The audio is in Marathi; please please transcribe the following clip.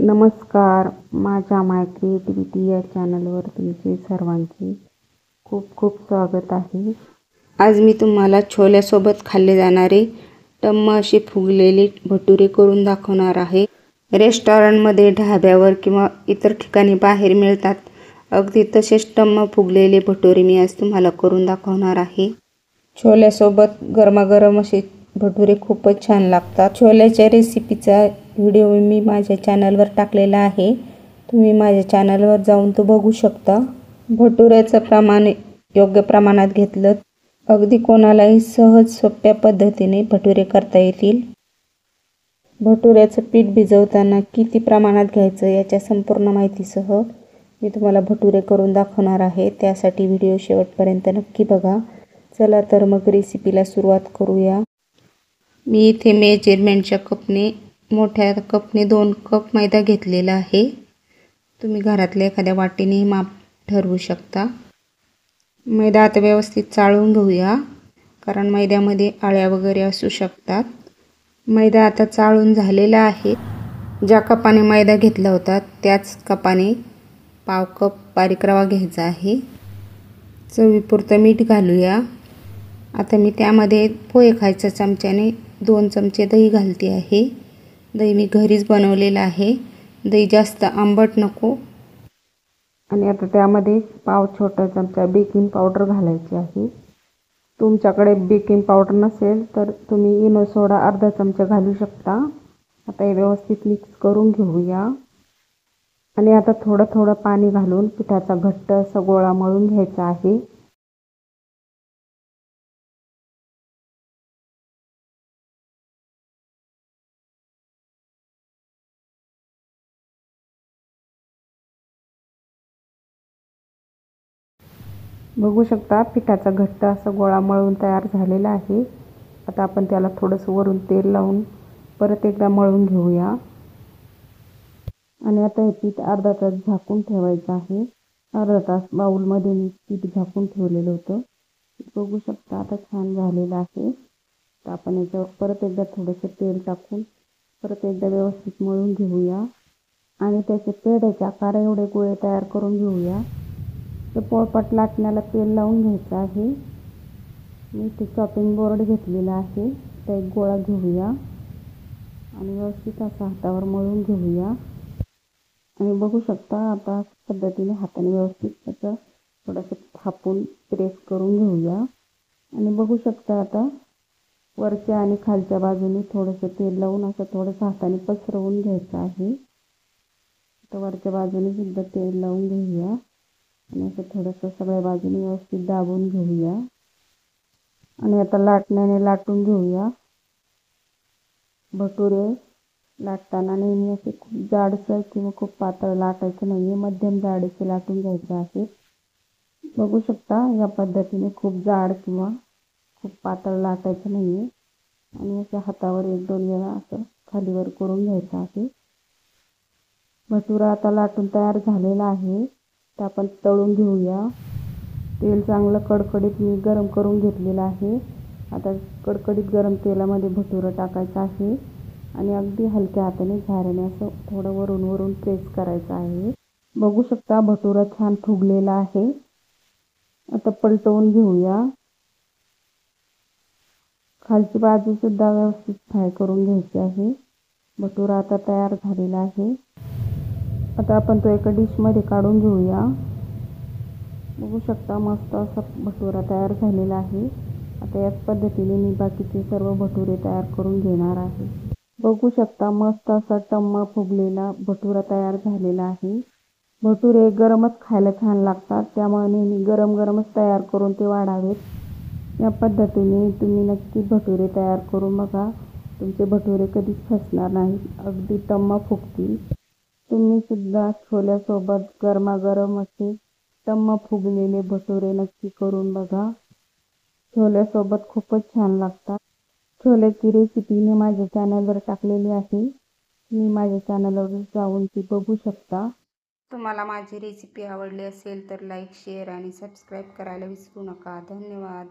नमस्कार. माझ्या माय क्रिएटिव्हिटी या चॅनलवर तुमचे सर्वांचे खूप खूप स्वागत आहे. आज मी तुम्हाला छोल्यासोबत खाल्ले जाणारे टम्म असे फुगलेले भटुरे करून दाखवणार आहे. रेस्टॉरंटमध्ये, ढाब्यावर किंवा इतर ठिकाणी बाहेर मिळतात. अगदी तसेच टम्म फुगलेले भटुरे मी आज तुम्हाला करून दाखवणार आहे. छोल्यासोबत गरमागरम असे भटुरे खूपच छान लागतात. छोल्याच्या रेसिपीचा व्हिडिओ मी माझ्या चॅनलवर टाकलेला आहे. तुम्ही माझ्या चॅनलवर जाऊन तो बघू शकता. भटुऱ्याचं प्रमाण योग्य प्रमाणात घेतलं अगदी कोणालाही सहज सोप्या पद्धतीने भटुरे करता येतील. भटुऱ्याचं पीठ भिजवताना किती प्रमाणात घ्यायचं याच्या संपूर्ण माहितीसह मी तुम्हाला भटुरे करून दाखवणार आहे. त्यासाठी व्हिडिओ शेवटपर्यंत नक्की बघा. चला तर मग रेसिपीला सुरुवात करूया. मी इथे मेजरमेंटच्या कपने, मोठ्या कपने 2 कप मैदा घेतलेला आहे. तुम्ही घरातल्या एखाद्या वाटीने माप ठरवू शकता. मैदा आता व्यवस्थित चाळून घेऊया, कारण मैद्यामध्ये आळ्या वगैरे असू शकतात. मैदा आता चाळून झालेला आहे. ज्या कपाने मैदा घेतला होता त्याच कपाने पाव कप बारीक रवा घ्यायचा आहे. चवीपुरतं मीठ घालूया. आता मी त्यामध्ये पोहे खायच्या चमच्याने 2 चमचे दही घालते आहे. दही मी घरीच बनवलेलं आहे. दही जास्त आंबट नको. आणि आता त्यामध्ये पाव छोटा चमचा बेकिंग पावडर घालायची आहे. तुमच्याकडे बेकिंग पावडर नसेल तर तुम्ही इनो सोडा अर्धा चमचा घालू शकता. आता हे व्यवस्थित मिक्स करून घेऊया. आणि आता थोडं थोडं पाणी घालून पिठाचा घट्ट असा गोळा मळून घ्यायचा आहे. बघू शकता पिठाचा घट्ट असा गोळा मळून तयार झालेला आहे. आता आपण त्याला थोडंसं वरून तेल लावून परत एकदा मळून घेऊया. आणि आता हे पीठ अर्धा तास झाकून ठेवायचं आहे. अर्धा तास बाउलमध्ये मी पीठ झाकून ठेवलेलं होतं. बघू शकता आता छान झालेलं आहे. तर आपण याच्यावर परत एकदा थोडंसं तेल टाकून परत एकदा व्यवस्थित मळून घेऊया. आणि त्याचे पेढ्याचे आकार एवढे गोळे तयार करून घेऊया. तर पोळपाट लाटण्याला तेल लावून घ्यायचं आहे. मी इथे चॉपिंग बोर्ड घेतलेला आहे. त्या एक गोळा घेऊया आणि व्यवस्थित असा हातावर मळून घेऊया. आणि बघू शकता आता पद्धतीने हाताने व्यवस्थित त्याचं थोडंसं थापून प्रेस करून घेऊया. आणि बघू शकता आता वरच्या आणि खालच्या बाजूने थोडंसं तेल लावून असं थोडंसं हाताने पसरवून घ्यायचं आहे. तर वरच्या बाजूने सुद्धा तेल लावून घेऊया. आणि असं थोडंसं सगळ्या बाजूने व्यवस्थित दाबून घेऊया. आणि आता लाटण्याने लाटून घेऊया. भटुरे लाटताना नेहमी असे खूप जाडसर किंवा खूप पातळ लाटायचं नाही आहे. मध्यम जाडीचे लाटून घ्यायचे आहे. बघू शकता या पद्धतीने खूप जाड किंवा खूप पातळ लाटायचं नाही आहे. आणि अशा हातावर 1-2 वेळा असं खालीवर करून घ्यायचं आहे. भटुरा आता लाटून तयार झालेला आहे. तर आपण तळून घेऊया. तेल चांगलं कडकडीत मी गरम करून घेतलेलं आहे. आता कडकडीत गरम तेलामध्ये भटुरं टाकायचं आहे. आणि अगदी हलक्या हाताने झाऱ्याने असं थोडं वरून प्रेस करायचं आहे. बघू शकता भटुरा छान फुगलेला आहे. आता पलटवून घेऊया. खालची बाजू सुद्धा व्यवस्थित फ्राय करून घ्यायची आहे. भटुरा आता तयार झालेला आहे. आता आपण तो एका डिशमध्ये काढून घेऊया. बघू शकता मस्त असा भटुरा तयार झालेला आहे. आता याच पद्धतीने मी बाकीचे सर्व भटुरे तयार करून घेणार आहे. बघू शकता मस्त असा टम्म फुगलेला भटुरा तयार झालेला आहे. भटुरे गरमच खायला छान लागतात. त्यामुळे नेहमी गरम गरमच तयार करून ते वाढावेत. या पद्धतीने तुम्ही नक्की भटुरे तयार करून बघा. तुमचे भटुरे कधीच फसणार नाहीत. अगदी टम्म फुगतील. तुम्ही सुद्धा छोल्यासोबत गरमागरम असे टम्म फुगलेले भटुरे नक्की करून बघा. छोल्यासोबत खूपच छान लागतात. छोल्याची रेसिपी मी माझ्या चॅनलवर टाकलेली आहे. तुम्ही माझ्या चॅनलवर जाऊन ती बघू शकता. तुम्हाला माझी रेसिपी आवडली असेल तर लाईक, शेअर आणि सबस्क्राईब करायला विसरू नका. धन्यवाद.